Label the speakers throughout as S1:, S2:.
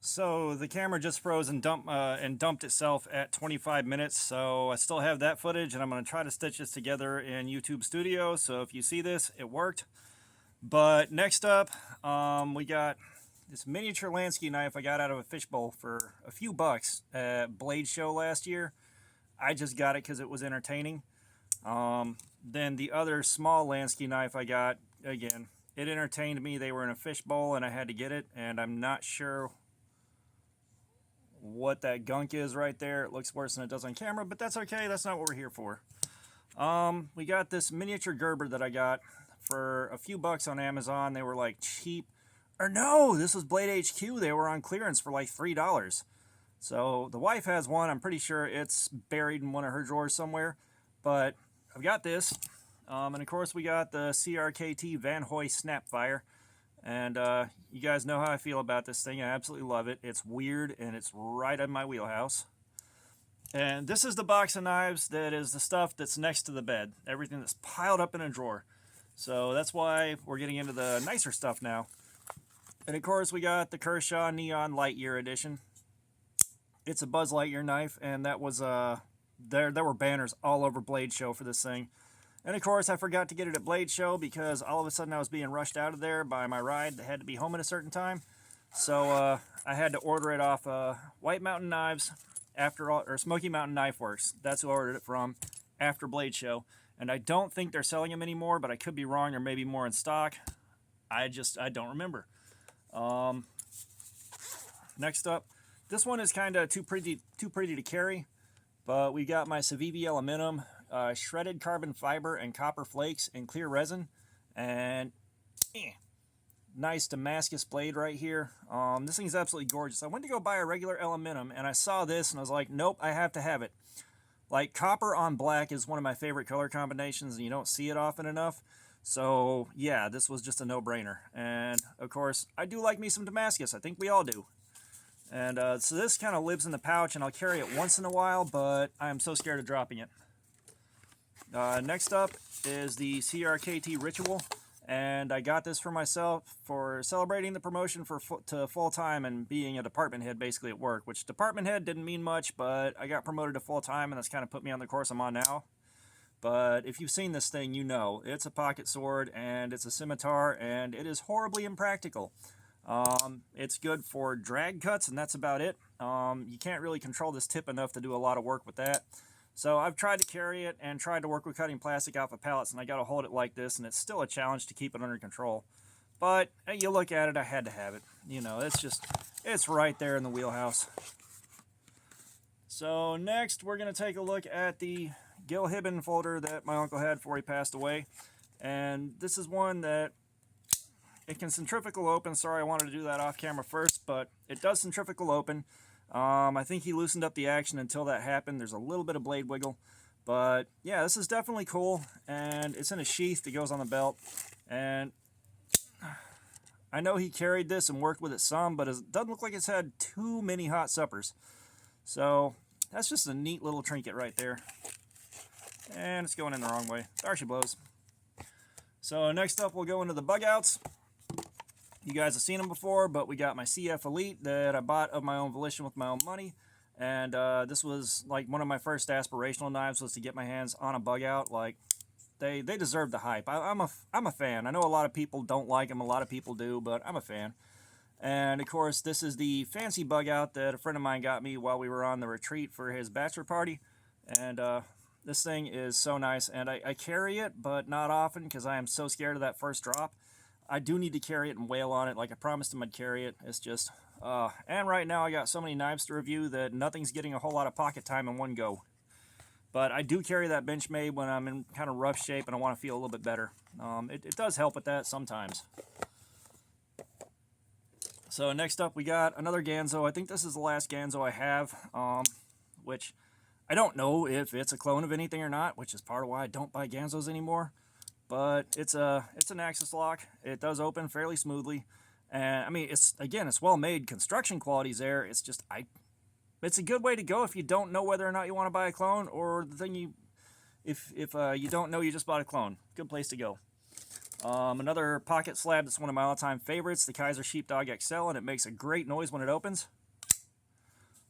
S1: So the camera just froze and dumped itself at 25 minutes. So I still have that footage, and I'm going to try to stitch this together in YouTube Studio. So if you see this, it worked. But next up, we got this miniature Lansky knife I got out of a fishbowl for a few bucks at Blade Show last year. I just got it because it was entertaining. Then the other small Lansky knife I got, again, it entertained me. They were in a fishbowl and I had to get it, and I'm not sure what that gunk is right there. It looks worse than it does on camera, but that's okay. That's not what we're here for. We got this miniature Gerber that I got for a few bucks on Amazon. They were like cheap. Or no, this was Blade HQ. They were on clearance for like $3. So the wife has one. I'm pretty sure it's buried in one of her drawers somewhere. But I've got this. And of course we got the CRKT Van Hoy Snapfire. And you guys know how I feel about this thing. I absolutely love it. It's weird and it's right in my wheelhouse. And this is the box of knives that is the stuff that's next to the bed. Everything that's piled up in a drawer. So that's why we're getting into the nicer stuff now. And of course we got the Kershaw Neon Lightyear edition. It's a Buzz Lightyear knife, and that was there were banners all over Blade Show for this thing. And of course I forgot to get it at Blade Show because all of a sudden I was being rushed out of there by my ride that had to be home at a certain time. So I had to order it off White Mountain Knives or Smoky Mountain Knife Works. That's who I ordered it from after Blade Show. And I don't think they're selling them anymore, but I could be wrong. There may be more in stock. I don't remember. Next up, this one is kind of too pretty to carry, but we got my Civivi aluminum, shredded carbon fiber and copper flakes and clear resin, and nice Damascus blade right here. This thing is absolutely gorgeous. I went to go buy a regular aluminum, and I saw this, and I was like, nope, I have to have it. Like, copper on black is one of my favorite color combinations, and you don't see it often enough. So, yeah, this was just a no-brainer. And, of course, I do like me some Damascus. I think we all do. And so this kind of lives in the pouch, and I'll carry it once in a while, but I am so scared of dropping it. Next up is the CRKT Ritual. And I got this for myself for celebrating the promotion to full-time and being a department head basically at work, which department head didn't mean much, but I got promoted to full-time, and that's kind of put me on the course I'm on now. But if you've seen this thing, you know it's a pocket sword and it's a scimitar, and it is horribly impractical. It's good for drag cuts, and that's about it. You can't really control this tip enough to do a lot of work with that. So I've tried to carry it and tried to work with cutting plastic off of pallets, and I got to hold it like this, and it's still a challenge to keep it under control. But you look at it, I had to have it. You know, it's right there in the wheelhouse. So next, we're going to take a look at the Gil Hibben folder that my uncle had before he passed away. And this is one that it can centrifugal open. Sorry, I wanted to do that off camera first, but it does centrifugal open. I think he loosened up the action until that happened. There's a little bit of blade wiggle. But yeah, this is definitely cool. And it's in a sheath that goes on the belt. And I know he carried this and worked with it some, but it doesn't look like it's had too many hot suppers. So that's just a neat little trinket right there. And it's going in the wrong way. There she blows. So next up, we'll go into the bug outs. You guys have seen them before, but we got my CF Elite that I bought of my own volition with my own money. And this was like one of my first aspirational knives, was to get my hands on a bug out. Like, they deserve the hype. I'm a fan. I know a lot of people don't like them, a lot of people do, but I'm a fan. And of course, this is the fancy bug out that a friend of mine got me while we were on the retreat for his bachelor party. And this thing is so nice, and I carry it, but not often because I am so scared of that first drop. I do need to carry it and wail on it like I promised him I'd carry it. It's just, and right now I got so many knives to review that nothing's getting a whole lot of pocket time in one go. But I do carry that Benchmade when I'm in kind of rough shape and I want to feel a little bit better. It does help with that sometimes. So next up we got another Ganzo. I think this is the last Ganzo I have, which I don't know if it's a clone of anything or not, which is part of why I don't buy Ganzos anymore. But it's an Axis lock. It does open fairly smoothly, and I mean it's well made. Construction quality's there. It's just it's a good way to go if you don't know whether or not you want to buy a clone, or the thing if you don't know you just bought a clone. Good place to go. Another pocket slab that's one of my all-time favorites, the Kaiser Sheepdog XL, and it makes a great noise when it opens.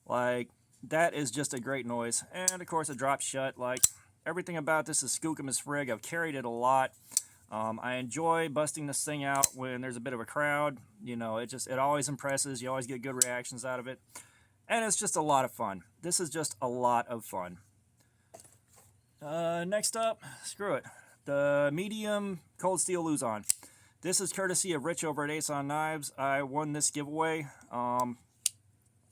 S1: Like, that is just a great noise. And of course it drops shut. Like, everything about this is skookum as frig. I've carried it a lot. I enjoy busting this thing out when there's a bit of a crowd. You know, it always impresses. You always get good reactions out of it. And it's just a lot of fun. This is just a lot of fun. Next up, screw it, the medium Cold Steel Luzon. This is courtesy of Rich over at Ace on Knives. I won this giveaway.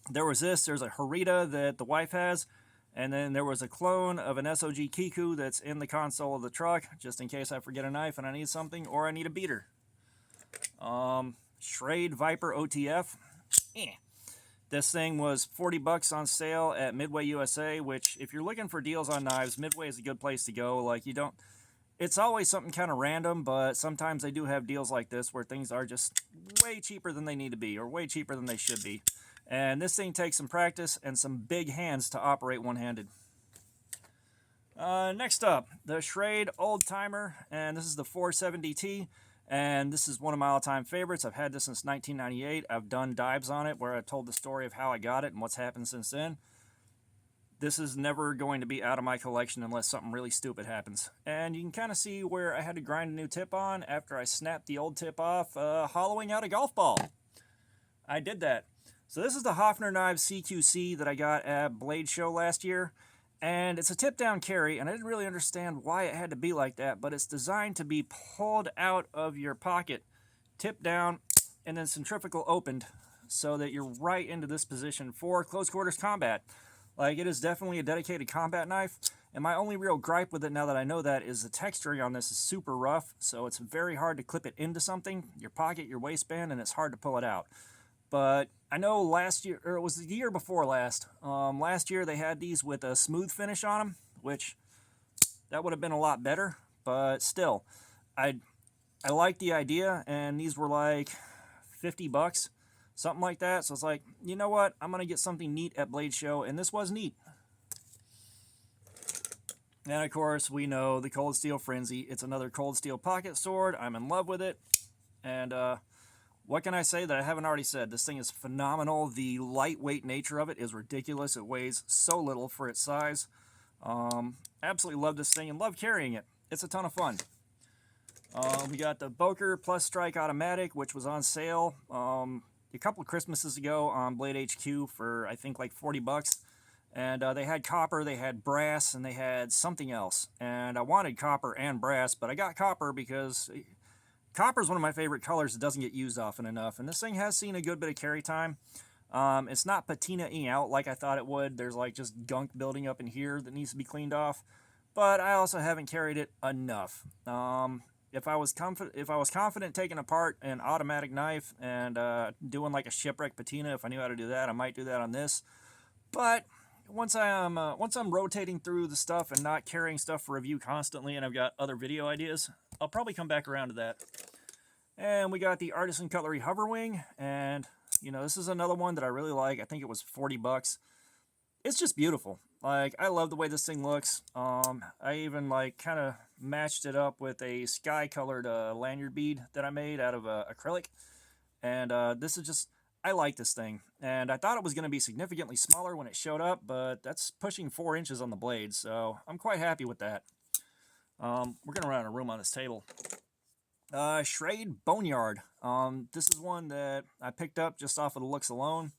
S1: There was this, there's a Harita that the wife has, and then there was a clone of an SOG Kiku that's in the console of the truck, just in case I forget a knife and I need something, or I need a beater. Schrade Viper OTF. This thing was 40 bucks on sale at Midway USA, which if you're looking for deals on knives, Midway is a good place to go. Like, it's always something kind of random, but sometimes they do have deals like this where things are just way cheaper than they need to be, or way cheaper than they should be. And this thing takes some practice and some big hands to operate one-handed. Next up, the Schrade Old Timer, and this is the 470T. And this is one of my all-time favorites. I've had this since 1998. I've done dives on it where I told the story of how I got it and what's happened since then. This is never going to be out of my collection unless something really stupid happens. And you can kind of see where I had to grind a new tip on after I snapped the old tip off, hollowing out a golf ball. I did that. So this is the Hofner Knives CQC that I got at Blade Show last year. And it's a tip-down carry, and I didn't really understand why it had to be like that, but it's designed to be pulled out of your pocket, tipped down, and then centrifugal opened so that you're right into this position for close quarters combat. Like, it is definitely a dedicated combat knife, and my only real gripe with it now that I know that is the texturing on this is super rough, so it's very hard to clip it into something, your pocket, your waistband, and it's hard to pull it out. But I know last year, or it was the year before last, last year they had these with a smooth finish on them, which that would have been a lot better, but still, I like the idea, and these were like 50 bucks, something like that, so it's like, you know what, I'm going to get something neat at Blade Show, and this was neat. And of course, we know the Cold Steel Frenzy. It's another Cold Steel pocket sword. I'm in love with it, and what can I say that I haven't already said? This thing is phenomenal. The lightweight nature of it is ridiculous. It weighs so little for its size. Absolutely love this thing and love carrying it. It's a ton of fun. We got the Boker Plus Strike Automatic, which was on sale a couple of Christmases ago on Blade HQ for, I think, like 40 bucks. And they had copper, they had brass, and they had something else. And I wanted copper and brass, but I got copper because copper is one of my favorite colors that doesn't get used often enough, and this thing has seen a good bit of carry time. It's not patina-ing out like I thought it would. There's like just gunk building up in here that needs to be cleaned off, but I also haven't carried it enough. If I was confident taking apart an automatic knife and doing like a shipwreck patina, if I knew how to do that, I might do that on this. But once I'm rotating through the stuff and not carrying stuff for review constantly, and I've got other video ideas, I'll probably come back around to that. And we got the Artisan Cutlery Hoverwing, and you know, this is another one that I really like. I think it was 40 bucks. It's just beautiful. Like, I love the way this thing looks. I even like kind of matched it up with a sky colored lanyard bead that I made out of acrylic. And this is just, I like this thing. And I thought it was going to be significantly smaller when it showed up, but that's pushing 4 inches on the blade, so I'm quite happy with that. We're going to run out of room on this table. Schrade Boneyard. This is one that I picked up just off of the looks alone.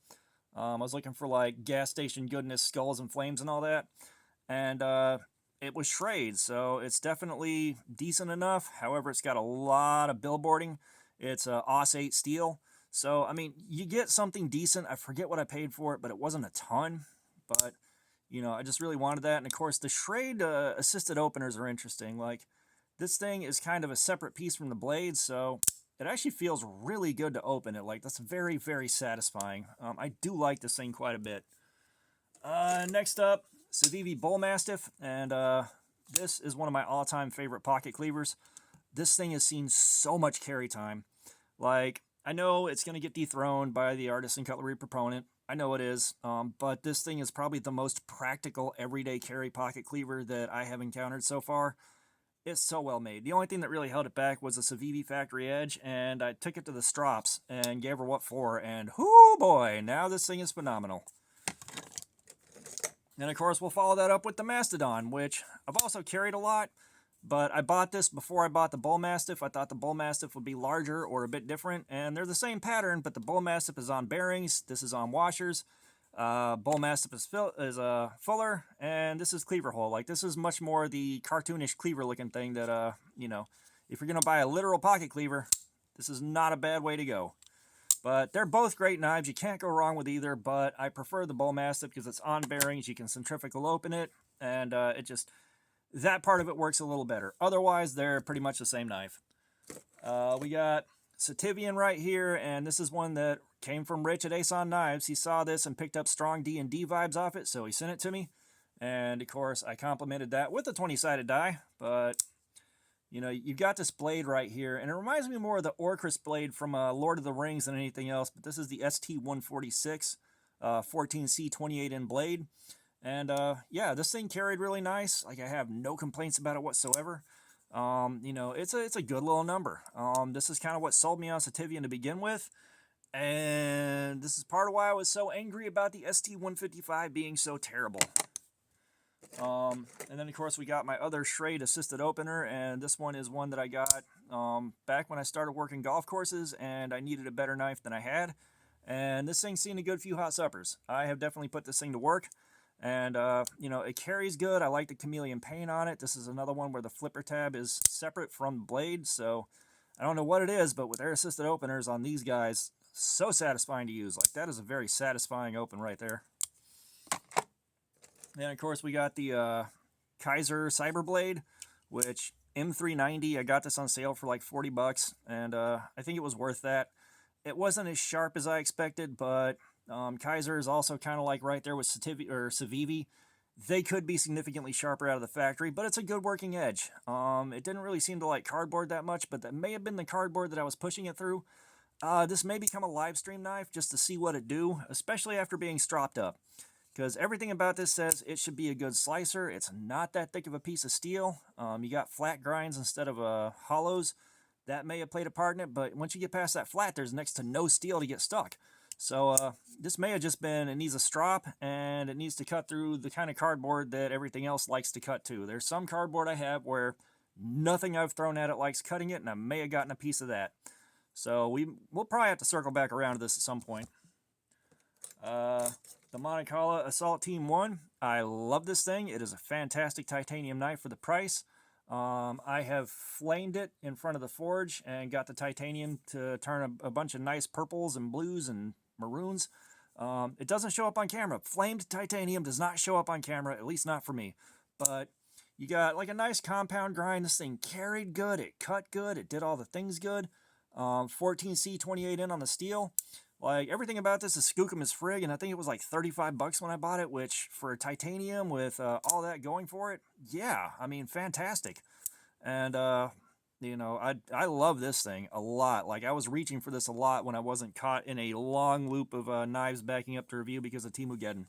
S1: I was looking for like gas station goodness, skulls and flames and all that. And it was Schrade, so it's definitely decent enough. However, it's got a lot of billboarding. It's AUS 8 steel. So, I mean, you get something decent. I forget what I paid for it, but it wasn't a ton. But you know, I just really wanted that. And of course, the Schrade assisted openers are interesting. Like, this thing is kind of a separate piece from the blade, so it actually feels really good to open it. Like, that's very, very satisfying. I do like this thing quite a bit. Next up, Civivi Bullmastiff, and this is one of my all-time favorite pocket cleavers. This thing has seen so much carry time. Like, I know it's going to get dethroned by the Artisan Cutlery proponent. I know it is, but this thing is probably the most practical everyday carry pocket cleaver that I have encountered so far. It's so well made. The only thing that really held it back was the Civivi factory edge, and I took it to the strops and gave her what for, and whoo boy, now this thing is phenomenal. And of course, we'll follow that up with the Mastodon, which I've also carried a lot, but I bought this before I bought the Bull Mastiff. I thought the Bull Mastiff would be larger or a bit different, and they're the same pattern, but the Bull Mastiff is on bearings, this is on washers. Bull Mastiff is fuller, and this is cleaver hole. Like, this is much more the cartoonish cleaver looking thing that, you know, if you're going to buy a literal pocket cleaver, this is not a bad way to go. But they're both great knives. You can't go wrong with either, but I prefer the Bull Mastiff because it's on bearings. You can centrifugal open it, and it just, that part of it works a little better. Otherwise, they're pretty much the same knife. We got Sativian right here, and this is one that came from Rich at Ason Knives. He saw this and picked up strong D&D vibes off it, so he sent it to me. And, of course, I complimented that with a 20-sided die. But, you know, you've got this blade right here, and it reminds me more of the Orchrist blade from Lord of the Rings than anything else. But this is the ST-146 14C 28N blade. And, yeah, this thing carried really nice. Like, I have no complaints about it whatsoever. You know, it's a good little number. This is kind of what sold me on Sativian to begin with. And this is part of why I was so angry about the ST-155 being so terrible. And then, of course, we got my other Schrade assisted opener, and this one is one that I got back when I started working golf courses, and I needed a better knife than I had. And this thing's seen a good few hot suppers. I have definitely put this thing to work, and, you know, it carries good. I like the chameleon paint on it. This is another one where the flipper tab is separate from the blade, so I don't know what it is, but with air assisted openers on these guys, so satisfying to use. Like, that is a very satisfying open right there. Then, of course, we got the Kaiser Cyberblade, which M390, I got this on sale for like 40 bucks, and I think it was worth that. It wasn't as sharp as I expected, but Kaiser is also kind of like right there with Civivi. They could be significantly sharper out of the factory, but it's a good working edge. It didn't really seem to like cardboard that much, but that may have been the cardboard that I was pushing it through. This may become a live stream knife just to see what it do, especially after being stropped up. Because everything about this says it should be a good slicer. It's not that thick of a piece of steel. You got flat grinds instead of hollows. That may have played a part in it, but once you get past that flat, there's next to no steel to get stuck. So this may have just been, it needs a strop, and it needs to cut through the kind of cardboard that everything else likes to cut to. There's some cardboard I have where nothing I've thrown at it likes cutting it, and I may have gotten a piece of that. So we'll probably have to circle back around to this at some point. The Montecala Assault Team 1. I love this thing. It is a fantastic titanium knife for the price. I have flamed it in front of the forge and got the titanium to turn a bunch of nice purples and blues and maroons. It doesn't show up on camera. Flamed titanium does not show up on camera, at least not for me. But you got like a nice compound grind. This thing carried good. It cut good. It did all the things good. 14C 28N on the steel. Like, everything about this is skookum as frig, and I think it was like 35 bucks when I bought it, which for titanium with all that going for it, yeah, I mean, fantastic. And, you know, I love this thing a lot. Like, I was reaching for this a lot when I wasn't caught in a long loop of knives backing up to review because of Temugeddon.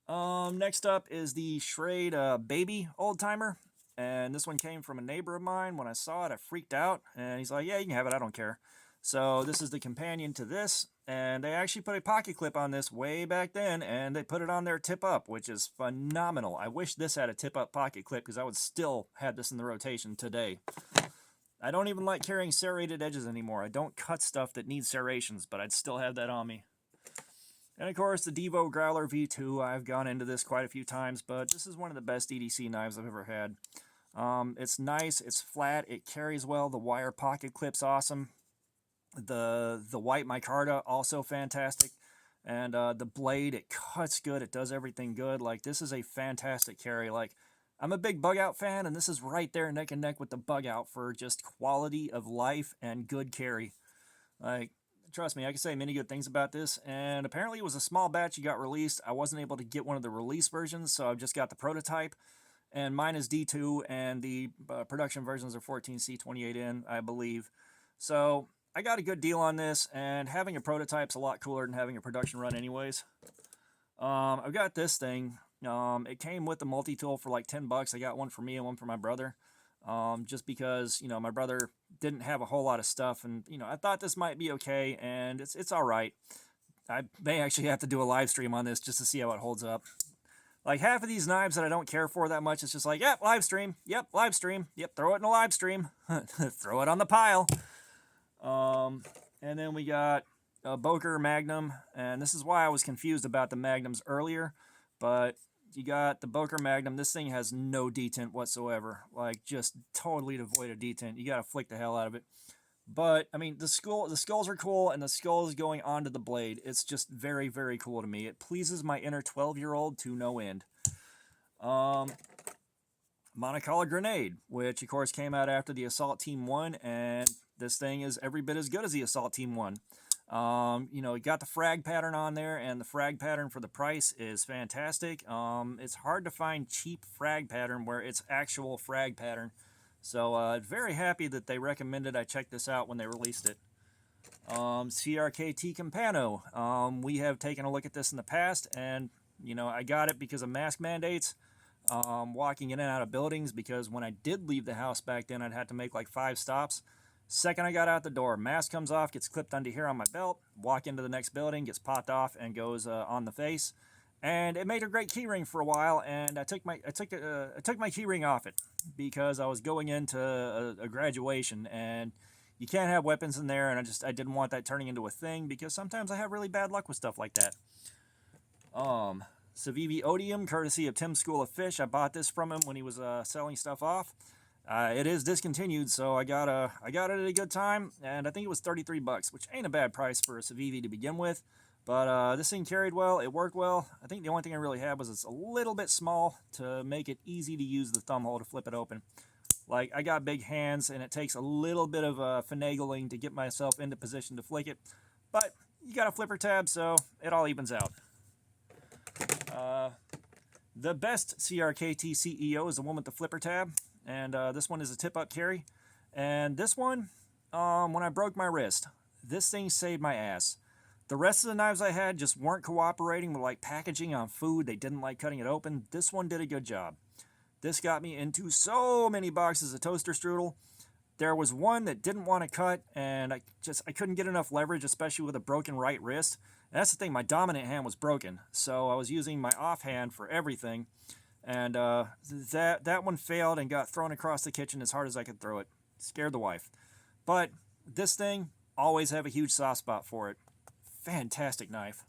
S1: Next up is the Schrade Baby Old Timer. And this one came from a neighbor of mine. When I saw it, I freaked out. And he's like, yeah, you can have it. I don't care. So this is the companion to this. And they actually put a pocket clip on this way back then. And they put it on their tip up, which is phenomenal. I wish this had a tip up pocket clip because I would still have this in the rotation today. I don't even like carrying serrated edges anymore. I don't cut stuff that needs serrations, but I'd still have that on me. And of course, the Devo Growler V2, I've gone into this quite a few times, but this is one of the best EDC knives I've ever had. It's nice, it's flat, it carries well, the wire pocket clip's awesome. The white micarta, also fantastic. And the blade, it cuts good, it does everything good. Like, this is a fantastic carry. Like, I'm a big Bug Out fan, and this is right there neck and neck with the Bug Out for just quality of life and good carry. Like, trust me, I can say many good things about this, and apparently it was a small batch you got released. I wasn't able to get one of the release versions, so I've just got the prototype, and mine is D2, and the production versions are 14C28N, I believe. So I got a good deal on this, and having a prototype's a lot cooler than having a production run anyways. I've got this thing. It came with the multi-tool for like 10 bucks. I got one for me and one for my brother. just because, you know, my brother didn't have a whole lot of stuff, and, you know, I thought this might be okay, and it's all right. I may actually have to do a live stream on this just to see how it holds up. Like, half of these knives that I don't care for that much, it's just like, yep, live stream. Yep, live stream. Yep, throw it in a live stream. Throw it on the pile. And then we got a Boker Magnum. And this is why I was confused about the Magnums earlier. But you got the Boker Magnum. This thing has no detent whatsoever. Like, just totally devoid of detent. You got to flick the hell out of it. But, I mean, the skulls are cool, and the skulls going onto the blade, it's just very, very cool to me. It pleases my inner 12-year-old to no end. Monocolored Grenade, which, of course, came out after the Assault Team 1, and this thing is every bit as good as the Assault Team 1. You know, it got the frag pattern on there, and the frag pattern for the price is fantastic. It's hard to find cheap frag pattern where it's actual frag pattern. So, very happy that they recommended I check this out when they released it. CRKT Campano. We have taken a look at this in the past, and, you know, I got it because of mask mandates. Walking in and out of buildings, because when I did leave the house back then, I'd have to make like 5 stops. Second I got out the door, mask comes off, gets clipped onto here on my belt, walk into the next building, gets popped off, and goes on the face. And it made a great keyring for a while, and I took my keyring off it because I was going into a graduation, and you can't have weapons in there, and I didn't want that turning into a thing, because sometimes I have really bad luck with stuff like that. Civivi Odium, courtesy of Tim's School of Fish. I bought this from him when he was selling stuff off. It is discontinued, so I got it at a good time, and I think it was $33, which ain't a bad price for a Civivi to begin with. But this thing carried well, it worked well. I think the only thing I really had was it's a little bit small to make it easy to use the thumb hole to flip it open. Like, I got big hands, and it takes a little bit of finagling to get myself into position to flick it. But you got a flipper tab, so it all evens out. The best CRKT CEO is the one with the flipper tab, and this one is a tip-up carry. And this one, when I broke my wrist, this thing saved my ass. The rest of the knives I had just weren't cooperating with, like, packaging on food. They didn't like cutting it open. This one did a good job. This got me into so many boxes of toaster strudel. There was one that didn't want to cut, and I couldn't get enough leverage, especially with a broken right wrist. And that's the thing, my dominant hand was broken, so I was using my offhand for everything. And that one failed and got thrown across the kitchen as hard as I could throw it. Scared the wife. But this thing, always have a huge soft spot for it. Fantastic knife.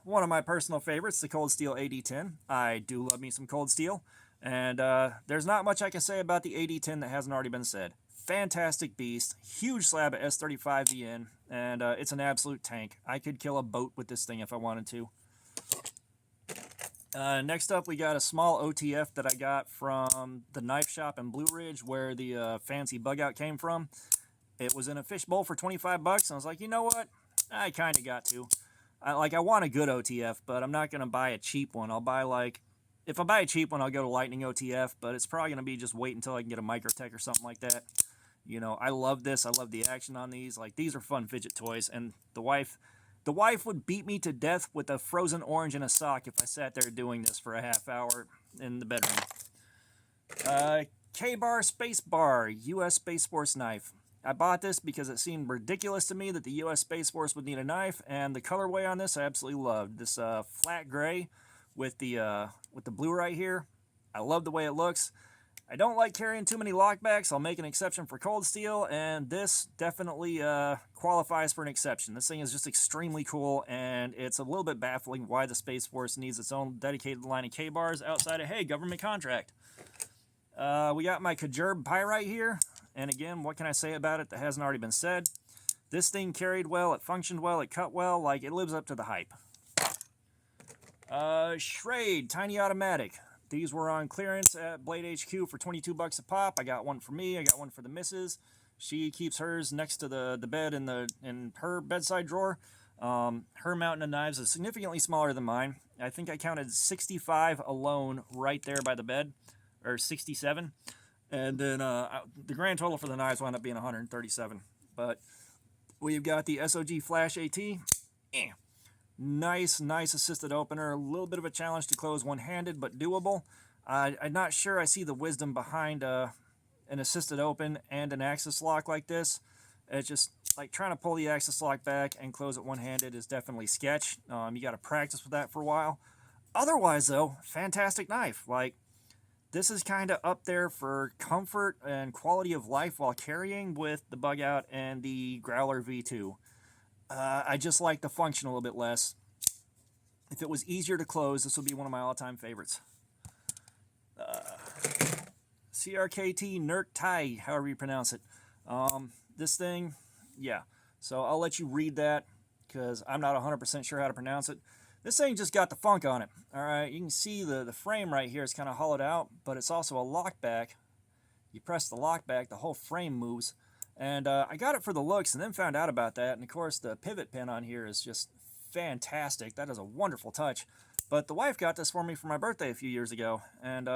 S1: One of my personal favorites, the Cold Steel AD10. I do love me some Cold Steel. And there's not much I can say about the AD10 that hasn't already been said. Fantastic beast. Huge slab of S35 VN. And it's an absolute tank. I could kill a boat with this thing if I wanted to. Next up, we got a small OTF that I got from the knife shop in Blue Ridge, where the fancy bug out came from. It was in a fishbowl for $25, and I was like, you know what? I kind of got to. I want a good OTF, but I'm not going to buy a cheap one. I'll buy, like, if I buy a cheap one, I'll go to Lightning OTF, but it's probably going to be just wait until I can get a Microtech or something like that. You know, I love this. I love the action on these. Like, these are fun fidget toys, and the wife would beat me to death with a frozen orange in a sock if I sat there doing this for a half hour in the bedroom. K-Bar Space Bar, U.S. Space Force knife. I bought this because it seemed ridiculous to me that the U.S. Space Force would need a knife, and the colorway on this I absolutely loved. This flat gray with the blue right here. I love the way it looks. I don't like carrying too many lockbacks. I'll make an exception for Cold Steel, and this definitely qualifies for an exception. This thing is just extremely cool, and it's a little bit baffling why the Space Force needs its own dedicated line of K-bars outside of, hey, government contract. We got my Kajerb Pyrite here, and again, what can I say about it that hasn't already been said? This thing carried well, it functioned well, it cut well, like, it lives up to the hype. Schrade Tiny Automatic. These were on clearance at Blade HQ for $22 a pop. I got one for me, I got one for the missus. She keeps hers next to the bed in her bedside drawer. Her mountain of knives is significantly smaller than mine. I think I counted 65 alone right there by the bed, or 67. And then the grand total for the knives wound up being 137. But we've got the SOG Flash AT. Nice assisted opener. A little bit of a challenge to close one-handed, but doable. I'm not sure I see the wisdom behind an assisted open and an axis lock like this. It's just like trying to pull the axis lock back and close it one-handed is definitely sketch. You got to practice with that for a while. Otherwise, though, fantastic knife. Like, this is kind of up there for comfort and quality of life while carrying with the Bug Out and the Growler V2. I just like the function a little bit less. If it was easier to close, this would be one of my all-time favorites. CRKT Nurk Tai, however you pronounce it. This thing, yeah. So I'll let you read that because I'm not 100% sure how to pronounce it. This thing just got the funk on it. All right, you can see the frame right here is kind of hollowed out, but it's also a lock back. You press the lock back, the whole frame moves. And I got it for the looks and then found out about that. And of course, the pivot pin on here is just fantastic. That is a wonderful touch. But the wife got this for me for my birthday a few years ago. And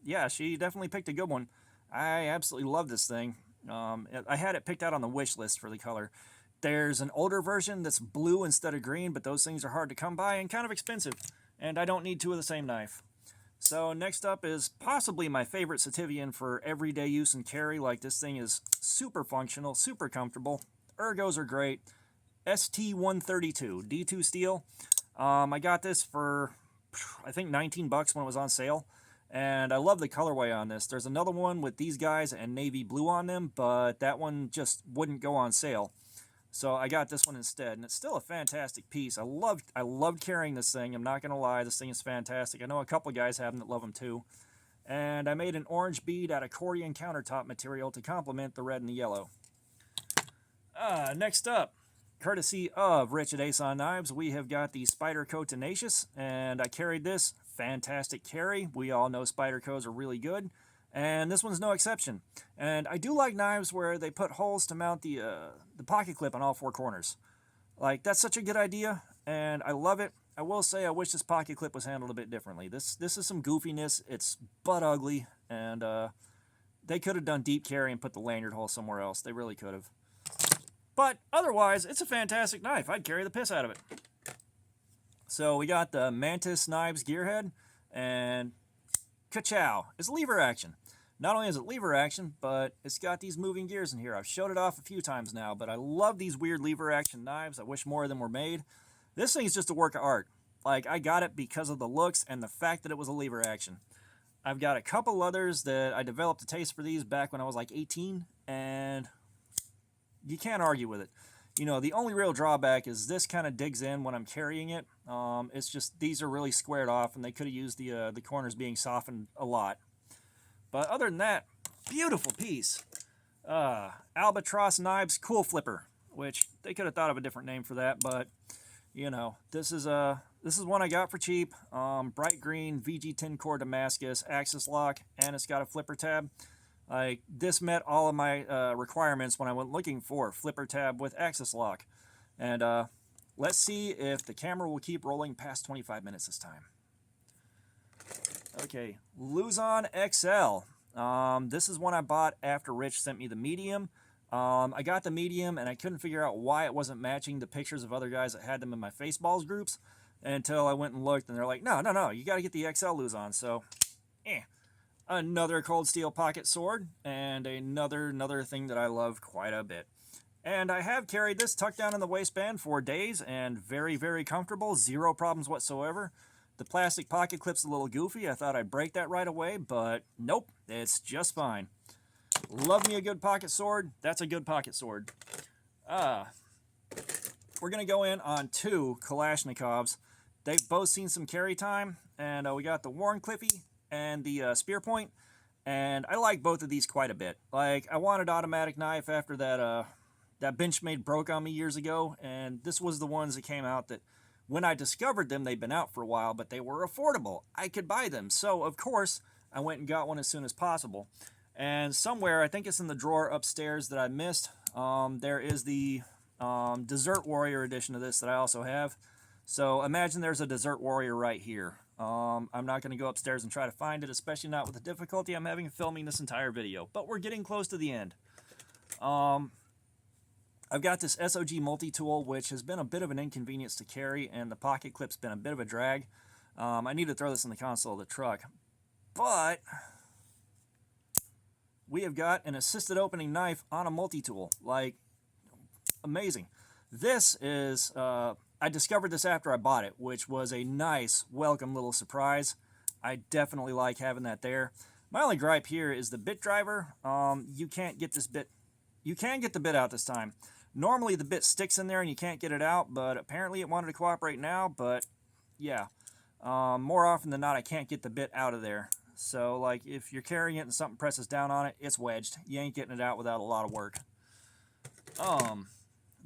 S1: yeah, she definitely picked a good one. I absolutely love this thing. I had it picked out on the wish list for the color. There's an older version that's blue instead of green, but those things are hard to come by and kind of expensive. And I don't need two of the same knife. So next up is possibly my favorite Sativian for everyday use and carry. Like, this thing is super functional, super comfortable. Ergos are great. ST132 D2 steel. I got this for I think 19 bucks when it was on sale. And I love the colorway on this. There's another one with these guys and navy blue on them, but that one just wouldn't go on sale. So I got this one instead, and it's still a fantastic piece. I loved carrying this thing. I'm not going to lie, this thing is fantastic. I know a couple of guys have them that love them too. And I made an orange bead out of Corian countertop material to complement the red and the yellow. Next up, courtesy of Rich at Ace-On Knives, we have got the Spyderco Tenacious, and I carried this. Fantastic carry. We all know Spydercos are really good. And this one's no exception. And I do like knives where they put holes to mount the pocket clip on all four corners. Like, that's such a good idea, and I love it. I will say I wish this pocket clip was handled a bit differently. This is some goofiness. It's butt ugly, and they could have done deep carry and put the lanyard hole somewhere else. They really could have. But otherwise, it's a fantastic knife. I'd carry the piss out of it. So we got the Mantis Knives gearhead, and ka-chow, it's lever action. Not only is it lever action, but it's got these moving gears in here. I've showed it off a few times now, but I love these weird lever action knives. I wish more of them were made. This thing is just a work of art. Like, I got it because of the looks and the fact that it was a lever action. I've got a couple others that I developed a taste for these back when I was like 18, and you can't argue with it. You know, the only real drawback is this kind of digs in when I'm carrying it. It's just, these are really squared off, and they could have used the corners being softened a lot. But other than that, beautiful piece. Albatross Knives Cool Flipper, which they could have thought of a different name for that, but you know, this is one I got for cheap. Bright green VG 10 core Damascus axis lock, and it's got a flipper tab. Like, this met all of my requirements when I went looking for flipper tab with axis lock. And let's see if the camera will keep rolling past 25 minutes this time. Okay, Luzon XL. This is one I bought after Rich sent me the medium. I got the medium, and I couldn't figure out why it wasn't matching the pictures of other guys that had them in my Faceballs groups until I went and looked, and they're like, no, you got to get the XL Luzon. So, another cold steel pocket sword, and another thing that I love quite a bit. And I have carried this tucked down in the waistband for days, and very, very comfortable, zero problems whatsoever. The plastic pocket clip's a little goofy. I thought I'd break that right away, but nope, it's just fine. Love me a good pocket sword. That's a good pocket sword. We're going to go in on two Kalashnikovs. They've both seen some carry time, and we got the Wharncliffe and the Spear Point, and I like both of these quite a bit. Like, I wanted automatic knife after that Benchmade broke on me years ago, and this was the ones that came out that when I discovered them, they'd been out for a while, but they were affordable. I could buy them. So, of course, I went and got one as soon as possible. And somewhere, I think it's in the drawer upstairs that I missed, there is the Desert Warrior edition of this that I also have. So, imagine there's a Desert Warrior right here. I'm not going to go upstairs and try to find it, especially not with the difficulty I'm having filming this entire video. But we're getting close to the end. I've got this SOG multi-tool, which has been a bit of an inconvenience to carry, and the pocket clip's been a bit of a drag. I need to throw this in the console of the truck. But we have got an assisted opening knife on a multi-tool. Like, amazing. This is, I discovered this after I bought it, which was a nice, welcome little surprise. I definitely like having that there. My only gripe here is the bit driver. You can't get this bit. You can get the bit out this time. Normally the bit sticks in there and you can't get it out, but apparently it wanted to cooperate now. But yeah, more often than not, I can't get the bit out of there. So like if you're carrying it and something presses down on it, it's wedged. You ain't getting it out without a lot of work.